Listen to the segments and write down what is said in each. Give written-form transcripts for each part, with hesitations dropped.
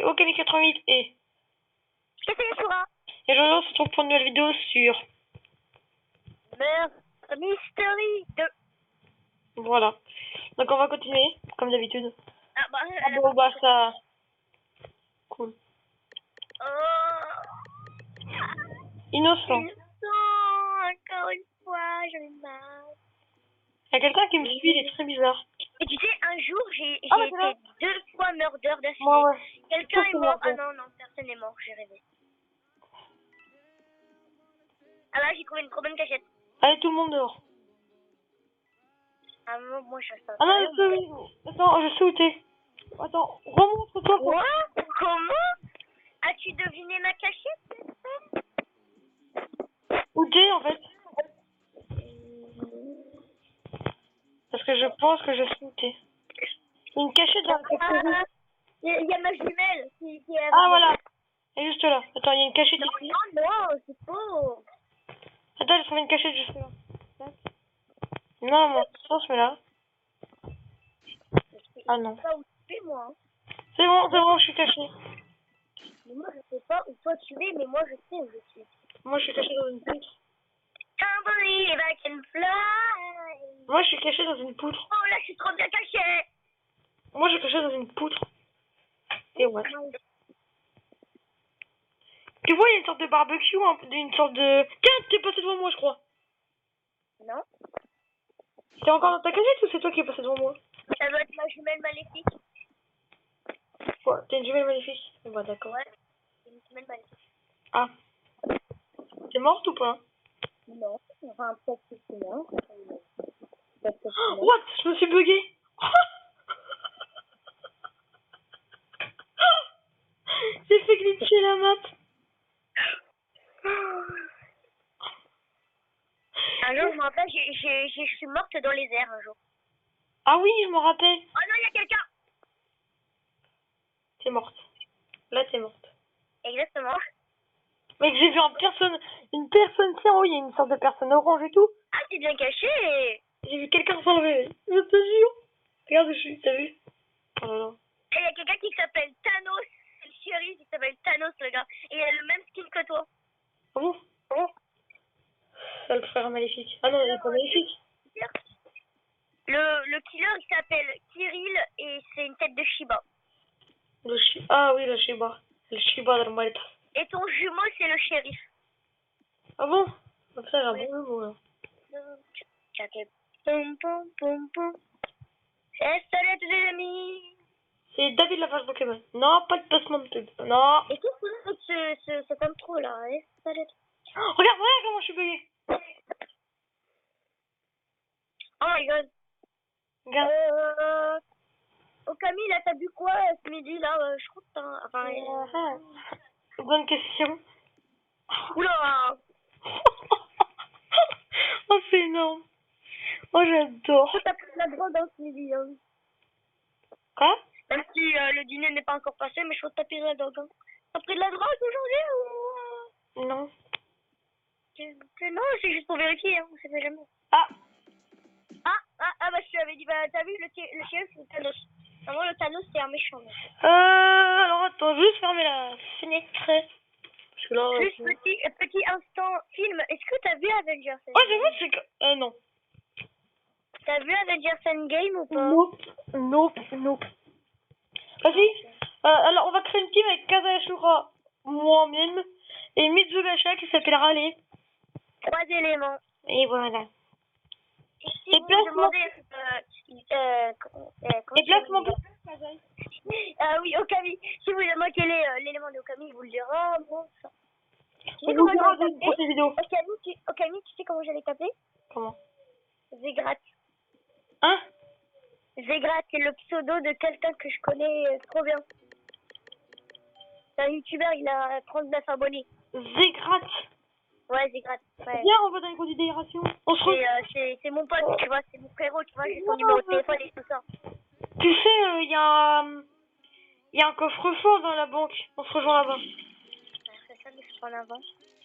c'est Okami88 et Sura. Et aujourd'hui, on se retrouve pour une nouvelle vidéo sur... Murder Mystery 2. Voilà. Donc on va continuer, comme d'habitude. Ah bah, Ah bon, bah ça... Cool. Innocent. Encore une fois, j'en ai marre. Il y a quelqu'un qui me suit, il est très bizarre. Et tu sais, un jour, j'ai bah, été 2 fois murder d'affilée. Moi, ouais. Quelqu'un est mort. Murder. Ah non, personne n'est mort, j'ai rêvé. Ah là, j'ai trouvé une trop bonne cachette. Allez, tout le monde dehors. Ah moi, je reste Ah non, attends, je sais où t'es. Attends, remonte-toi. Quoi? Comment? As-tu deviné ma cachette? Où t'es, en fait? Parce que je pense que je sais où t'es. Il y a une cachette dans la cafétéria. Il y a ma jumelle qui est... Ah, voilà. Elle est juste là. Attends, il y a une cachette ici. Non, c'est faux. Attends, j'ai trouvé une cachette juste là. Non, mon sens, mais là. Ah non. Je sais pas où tu es, moi. C'est bon, je suis caché. Mais moi, je sais pas où toi tu es, mais moi, je sais où je suis. Moi, je suis caché dans une poutre. Can't believe I can fly. Moi, je suis caché dans une poutre. Oh, là, je suis trop bien caché. Moi, je suis caché dans une poutre. Et ouais. Tu vois, il y a une sorte de barbecue, une sorte de... Tiens, t'es passé devant moi, je crois. Non. T'es encore dans ta cachette ou c'est toi qui es passé devant moi? Ça doit être ma jumelle maléfique. Ouais, t'es une jumelle magnifique. Bah, d'accord. Ouais, c'est une jumelle maléfique. Ah. T'es morte ou pas? Non. Enfin, peut-être que c'est non. Oh, what? Je me suis bugué. J'ai fait glitcher la map. Un jour, je me rappelle, je suis morte dans les airs un jour. Ah oui, je me rappelle. Oh non, il y a quelqu'un. T'es morte. Là, t'es morte. Exactement. Mec, j'ai vu une personne, tiens, oui, il y a une sorte de personne orange et tout. Ah, t'es bien caché. J'ai vu quelqu'un s'enlever. Je te jure. Regarde où je suis, t'as vu? Oh là là. Et il y a quelqu'un qui s'appelle Thanos. C'est le shérif qui s'appelle Thanos, le gars. Et il a le même skin que toi. Ah bon? C'est le frère maléfique. Ah non, il est pas maléfique. Le killer, il s'appelle Kirill et c'est une tête de Shiba. Ah oui, le Shiba. Le Shiba de Malta. Et ton jumeau, c'est le shérif. Ah bon? Ça, j'ai un bon jumeau, là. Poum, poum, poum, poum. Salut à tous les amis. C'est David la vache Pokémon. Non, pas de placement de pub. Non. Et qu'est-ce que c'est cet intro là? Salut. Oh, regarde comment je suis bugué. Oh my god. Regarde. Oh Camille, là, t'as bu quoi ce midi là? Je crois que t'as... Enfin... Bonne question. Oula. Oh, c'est énorme. Oh, j'adore. T'as pris de la drogue hein, ce midi. Hein. Quoi? Même si le dîner n'est pas encore passé, mais je crois que t'as pris de la drogue. Hein. T'as pris de la drogue aujourd'hui ou... Non. Non, c'est juste pour vérifier, hein, on sait pas jamais. Ah, Bah je t'avais dit, bah t'as vu, le chien c'est le Thanos. Vraiment le Thanos c'est un méchant. alors attends, juste fermer la fenêtre. Parce que là... Juste petit instant film, est-ce que t'as vu Avengers Endgame? Oh, j'ai vu, c'est que... non. T'as vu Avengers Endgame ou pas? Nope. Vas-y. Alors, on va créer une team avec Kazayashura, moi-même, et Mitsugasha qui s'appellera les... 3 éléments. Et voilà. Et si Et vous place me demandez... Et place mon peu. Ah oui, Okami. Si vous demandez quel est l'élément de Okami, il vous le dira. Bon, ça. On vous dira dans une prochaine vidéo. Okami, tu sais comment j'allais t'appeler? Comment? Zegrat. Hein? Zegrat, c'est le pseudo de quelqu'un que je connais trop bien. C'est un youtubeur, il a 39 abonnés. Zegrat. Ouais, Zegrat. Ouais. Viens, on va dans les cours d'itération. On se retrouve. C'est mon pote, tu vois, c'est mon frérot, tu vois, j'ai son numéro de téléphone et tout ça. Tu sais, il y a un coffre-fort dans la banque. On se rejoint là-bas. C'est ça, mais c'est en avant,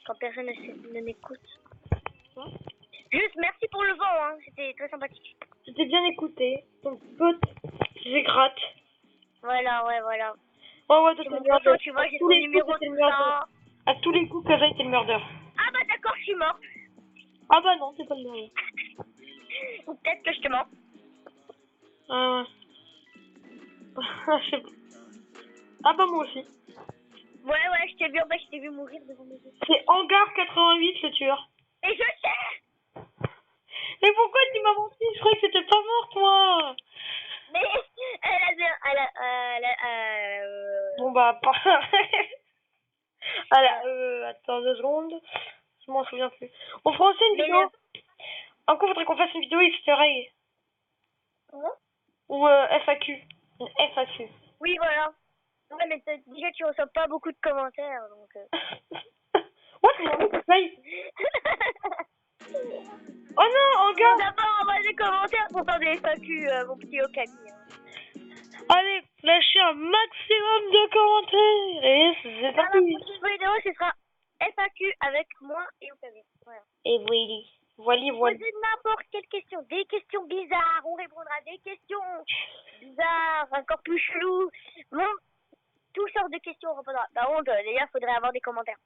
quand personne ne m'écoute. Juste, merci pour le vent, hein, c'était très sympathique. Tu t'es bien écouté. Ton pote, Zegrat. Voilà, ouais, voilà. Ouais, toi, C'est t'es le mon photo, murder. tu vois, j'ai tous ton les numéro, coups, t'es tout le murder. ça. À tous les coups, Kazaï, t'es le murder. Ah bah d'accord, je suis morte. Ah bah non, c'est pas le murder. Ou peut-être que je te mens. Ouais. Je sais pas. Ah bah moi aussi. Ouais, je t'ai vu, en fait, je t'ai vu mourir devant mes yeux. C'est Hangar 88 le tueur. Et je sais. Mais pourquoi tu m'as menti? Je croyais que c'était pas morte, moi. Mais Bon bah, pas. Attends 2 secondes. Je m'en souviens plus. On fera aussi une Mais vidéo. Encore, faudrait qu'on fasse une vidéo Easter egg. Hein? Ou FAQ. Une FAQ. Oui, voilà. Ouais, mais déjà, tu reçois pas beaucoup de commentaires, donc... What? C'est play. Oh non, On Hangar. n'a pas envoyé des commentaires pour faire des FAQ, mon petit Okami. Allez, lâchez un maximum de commentaires. Et c'est Dans la parti. prochaine vidéo, ce sera FAQ avec moi et Okami. Voilà. Et voilà. Posez n'importe quelle question, des questions bizarres, on répondra à des questions bizarres, encore plus cheloues. Bon, toutes sortes de questions on répondra. Par contre, les gars, faudrait avoir des commentaires.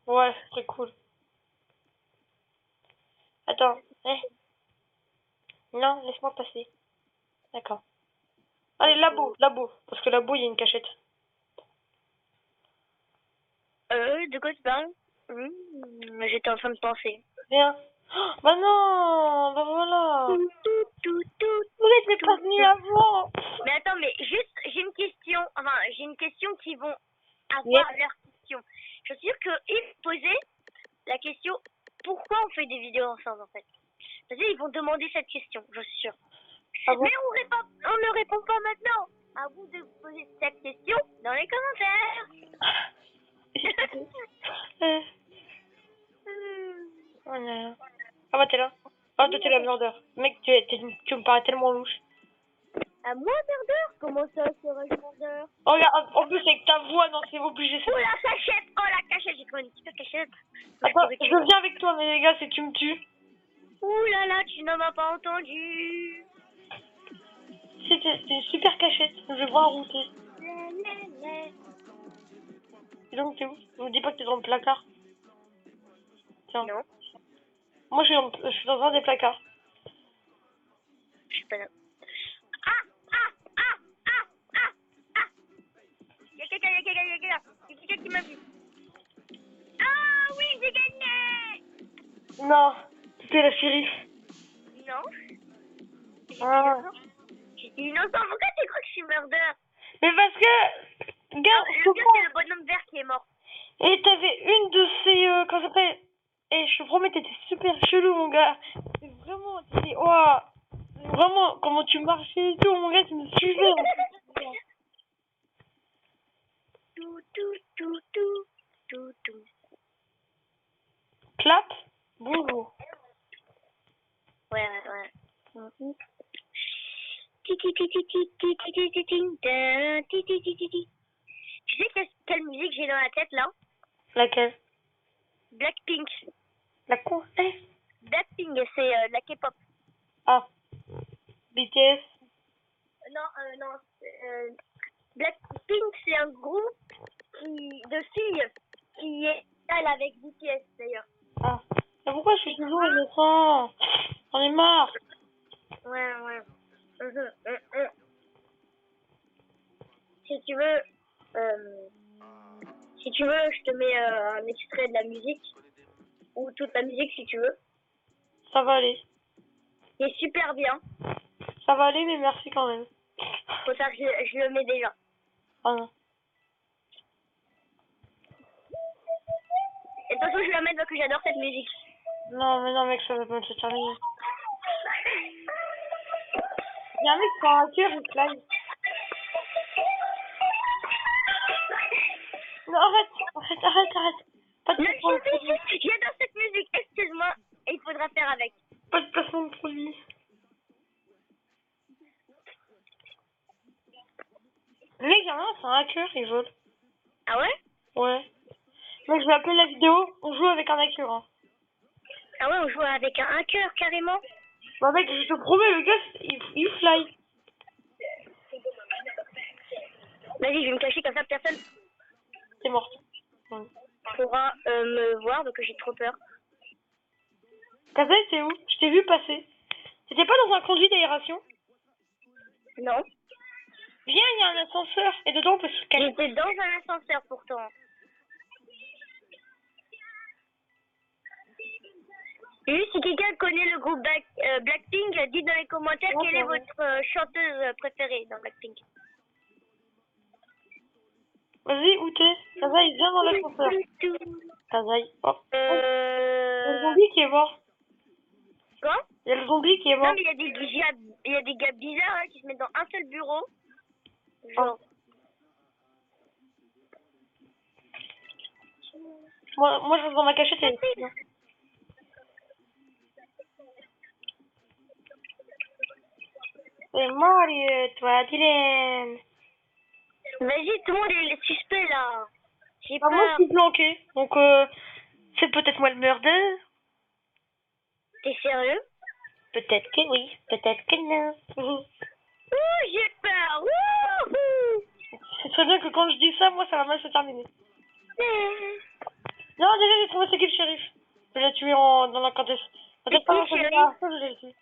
Ouais, c'est très cool. Attends. Non, laisse-moi passer. D'accord. Allez, labo. Parce que labo, il y a une cachette. De quoi tu parles? J'étais en train de penser. Viens. Oh, bah non, bah voilà. Vous êtes pas venu avant. Mais attends, mais juste, j'ai une question qui vont avoir leur question. Je suis sûre qu'ils vont poser la question pourquoi on fait des vidéos ensemble en fait. Parce qu'ils vont demander cette question, je suis sûre. Ah bon? Mais on ne répond pas maintenant. À vous de poser cette question dans les commentaires. Oh là. Ah bah t'es là. Ah toi t'es la murder. Mec, tu me parais tellement louche. À moi, merdeur? Comment ça, serais-je merdeur? Oh regarde, en plus avec ta voix, non c'est obligé. Oh la cachette! Oh la cachette! J'ai trouvé une petite cachette. Attends, je viens avec toi, mais les gars, c'est tu me tues. Ouh là là, tu n'en m'as pas entendu. C'est une super cachette. Je vais voir où t'es. Et donc t'es où? Je me dis pas que t'es dans le placard. Tiens. Non, Moi je suis dans un des placards. je suis pas là. Il y a quelqu'un qui m'a vu. Ah oui, j'ai gagné. Non, c'était la shérif. Non. Ah. J'étais innocent. Pourquoi tu crois que je suis murder? Mais parce que, regarde, Le gars, c'est le bonhomme vert qui est mort. et t'avais une de ces, comment ça s'appelle? Et je te promets, t'étais super chelou, mon gars. C'est vraiment, ouah. Vraiment, comment tu marchais et tout, mon gars, tu me suivais. Tout. Clap, bonjour. Ouais. Tu sais quelle musique j'ai dans la tête là? Laquelle? Blackpink. La con? Blackpink, c'est la K-pop. Ah. BTS. Non. Blackpink, c'est un groupe de filles qui est avec BTS d'ailleurs. Ah. Mais pourquoi je suis toujours innocent? J'en ai marre. Ouais. Si tu veux, je te mets un extrait de la musique. Ou toute la musique si tu veux. Ça va aller. C'est super bien. Ça va aller, mais merci quand même. Faut faire que je le mets déjà. Ah non. Et de toute façon, je la mets parce que j'adore cette musique. Non, mais non, mec, ça va pas se terminer. Il y a un mec qui prend un cœur, il fly. Non, arrête. Pas de placement de produit. J'adore cette musique, excuse-moi. Et il faudra faire avec. Pas de placement de produit. Le mec, il y en a un, c'est un hacker, il vole. Ah ouais? Ouais. Mec, je vais appeler la vidéo, on joue avec un hacker. Hein. Ah ouais, on joue avec un hacker carrément. Bah mec, je te promets, le gars, il fly. Vas-y, je vais me cacher comme ça, personne T'es morte. Ouais. pourra me voir, donc j'ai trop peur. Kazaï, t'es où? Je t'ai vu passer. T'étais pas dans un conduit d'aération? Non. Viens, il y a un ascenseur. Et dedans, on peut se cacher. J'étais dans un ascenseur pourtant. Juste si quelqu'un connaît le groupe Blackpink, dites dans les commentaires quelle est votre chanteuse préférée dans Blackpink. Vas-y, où t'es? Kazaï, viens dans l'ascenseur. Kazaï. Oh. Il y a le zombie qui est mort. Quoi? Il y a le zombie qui est mort. Non, mais il y a des gars bizarres hein, qui se mettent dans un seul bureau. Genre. Moi, je reste dans ma cachette. Et... C'est mort, toi, Dylan. Vas-y, tout le monde est suspect là. J'ai Ah, moi, je peur. suis planqué. Donc, c'est peut-être moi le meurtre. T'es sérieux? Peut-être que oui, peut-être que non. Ouh, j'ai peur. Wouhou. C'est très bien que quand je dis ça, moi, ça va mal se terminer. Non, déjà, j'ai trouvé c'est qui le shérif. Je l'ai tué dans la conteste. Peut-être pas dans qui, cette shérif? génération, je l'ai tué.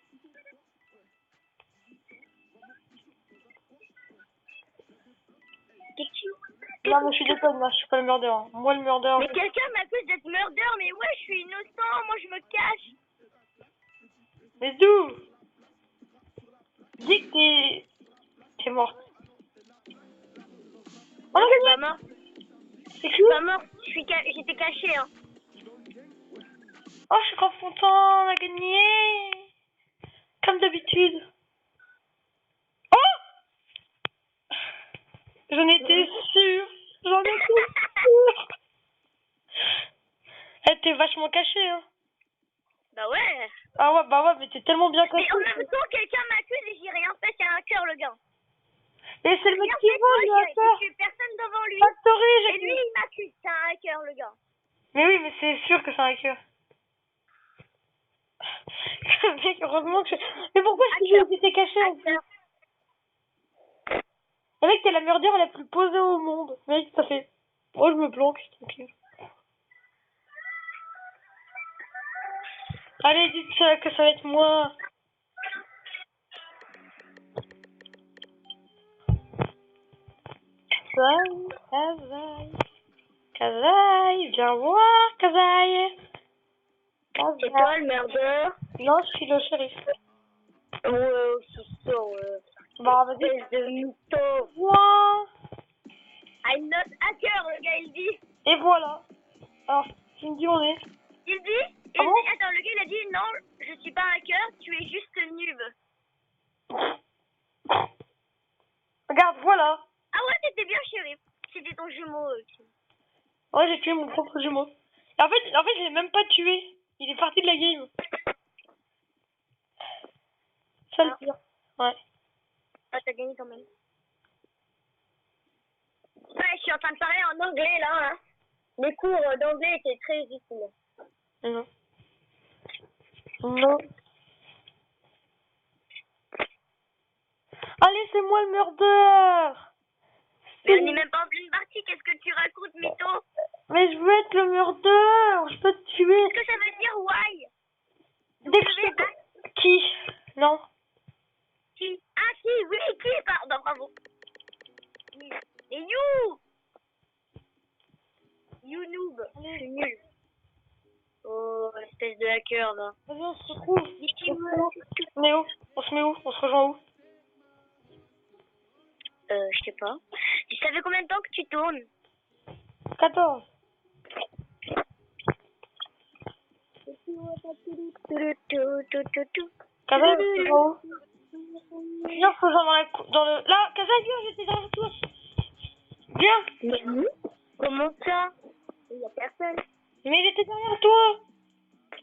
T'es qui? Non, mais je suis déconne, là, je suis pas le murder. Hein. Moi, le murder. Mais quelqu'un m'accuse d'être murder, mais ouais, je suis innocent, moi je me cache. Mais d'où? Dis que t'es morte. On a Je suis gagné. pas mort. C'est Je qui? suis pas mort, j'étais caché, hein. Oh, je suis grave content, on a gagné. Comme d'habitude. Oh! J'en étais sûre. J'en étais sûre. Elle t'es vachement cachée, hein. Bah ouais. Ah ouais, bah ouais, mais t'es tellement bien cachée. Mais en même temps, quelqu'un m'accuse et j'ai rien fait, c'est un cœur le gars. Et c'est le mec Rien qui fait, vole, le moi, j'ai hacker. tué personne devant lui. Factory, j'ai Et lui, il m'accuse, c'est un hacker le gars. Mais oui, mais c'est sûr que c'est un hacker. Mec, heureusement que je... Mais pourquoi je t'ai dit que t'étais caché en plus? Le mec, t'es la murder la plus posée au monde. Mec, ça fait... Oh, je me planque, tranquille. Allez, dites ça, que ça va être moi. Kazaï. Kazaï, viens voir, Kazaï. C'est toi le murder. Non, je suis le shérif. Ouais, c'est ça, Bah, vas-y. espèce de mytho. Moi. I'm not hacker, le gars, il dit. Et voilà. Alors, tu me dis où on est. Il dit, Ah bon? attends, le gars, il a dit, non, je suis pas un hacker, tu es juste noob. Regarde, voilà. Ah ouais, t'étais bien shérif. C'était ton jumeau. Ouais, j'ai tué mon propre jumeau. Et en fait, je l'ai même pas tué. Il est parti de la game. Ça le pire. Ouais. Ah, t'as gagné quand même. Ouais, je suis en train de parler en anglais, là, hein. Les cours d'anglais étaient très utiles. Non. Non. Allez, c'est moi le murder. Mais on n'est même pas en pleine partie, qu'est-ce que tu racontes, mytho? Mais je veux être le murder. Je peux te tuer. Qu'est-ce que ça veut dire, why? Dès que je te... Qui? Non. Qui? Ah, qui? Oui, qui? Pardon, bravo. Et you! You noob. Je suis nul. Oh, espèce de hacker, là. Vas-y, on se retrouve. On est où? On se met où? On se rejoint où? Je sais pas. Ça fait combien de temps que tu tournes? 14. Kaza, on se rejoint où? Viens, on se rejoint dans le... Là, Kaza, viens, j'étais derrière toi. Viens. Comment ça? Il y a personne. Mais il était derrière toi.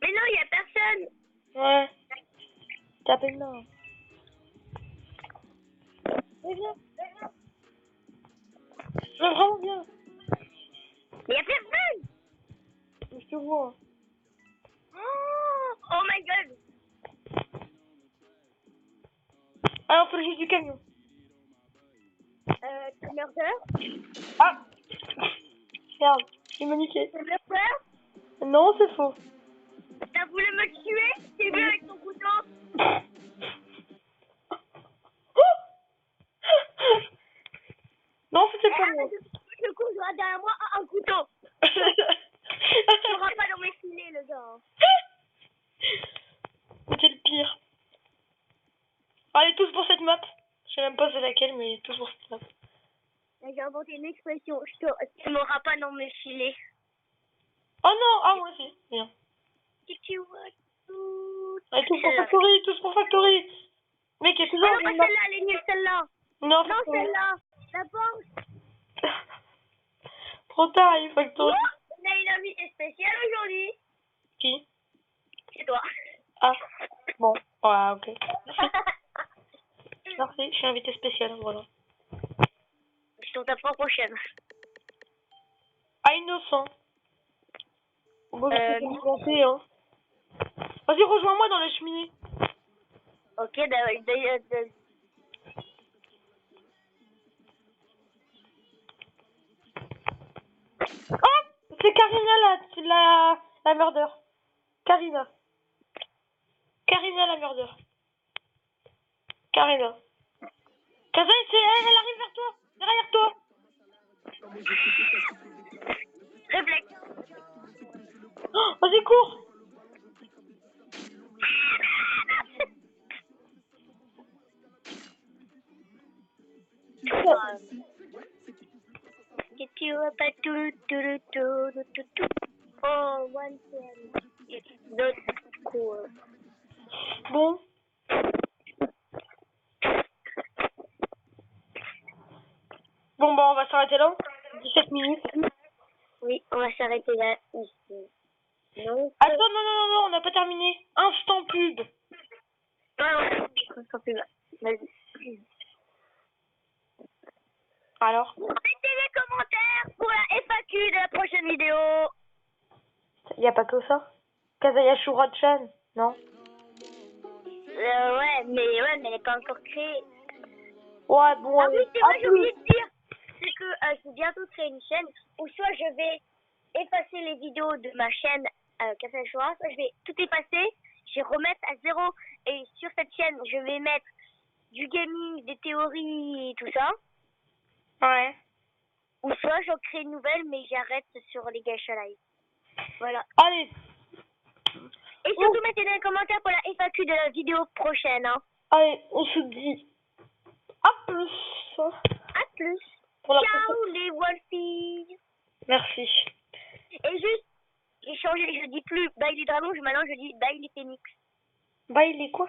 Mais non, il y a personne. Ouais. T'appelles là. Viens. Je veux vraiment bien. Il y a personne. Je te vois. Oh my god. Alors, on fait le jeu du camion. Tu murder? Regarde, il m'a niqué. T'as bien peur? Non, c'est faux. T'as voulu me tuer? T'es vu avec ton couteau? Non, c'était pas moi. Je cours derrière moi un couteau. Tu n'auras pas dans mes filets, le gars. C'était le pire. Allez, tous pour cette map. Je sais même pas c'est laquelle, mais tous pour cette map. J'ai inventé une expression. Tu m'auras pas dans mes filets. Oh non, ah moi aussi. Bien. Si tu vois tout. Allez, tous pour Factory, tous pour Factory. Mec, il y a toujours Non, pas une map. celle-là, elle est nulle, celle-là. Non, Non, Factory. celle-là. La banque. Trop tard, il Factory. Oh, on a une invitée spéciale aujourd'hui. Qui? C'est toi. Ah, bon. Ouais, ok. Merci, je suis invité spécial, voilà. Je t'en tape la prochaine. Ah, innocent. Bon, je peux non. commencer, hein. Vas-y, rejoins-moi dans la cheminée. Ok, d'ailleurs. Oh, c'est Karina la murder. Karina la murder. Karina. Kaza, c'est elle, elle arrive vers toi. Derrière toi. Réflexe. Oh, vas-y, cours. If you were but do. Oh, one thing. It's not cool. Bon. Bon, bah, on va s'arrêter là. 17 minutes. Oui, on va s'arrêter là, ici. Non. Attends, non, on n'a pas terminé. Instant pub. On s'en plus là. Vas-y. Alors, Mettez les commentaires pour la FAQ de la prochaine vidéo. il n'y a pas que ça. Kazaya Shura-chan, non? Ouais, mais elle n'est pas encore créée. Ouais, bon, Ah oui, allez. c'est À vrai, j'ai plus. oublié de dire. C'est que je vais bientôt créer une chaîne où soit je vais effacer les vidéos de ma chaîne Café Choix, soit je vais tout effacer, je vais remettre à zéro. Et sur cette chaîne, je vais mettre du gaming, des théories et tout ça. Ouais. Ou soit j'en crée une nouvelle, mais j'arrête sur les Gacha Live. Voilà. Allez. Et surtout, mettez dans les commentaires pour la FAQ de la vidéo prochaine. Hein. Allez, on se dit à plus. À plus. Pour la Ciao prochaine. les Wolfies. Merci. Et juste, j'ai changé, je dis plus bye les dragons, maintenant je dis bye les phénix. Bye, les quoi?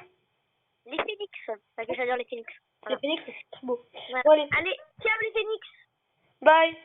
Les phénix, parce que j'adore les phénix. Les phoenix, c'est trop beau. Voilà. Bon, allez. Allez, ciao les phénix. Bye.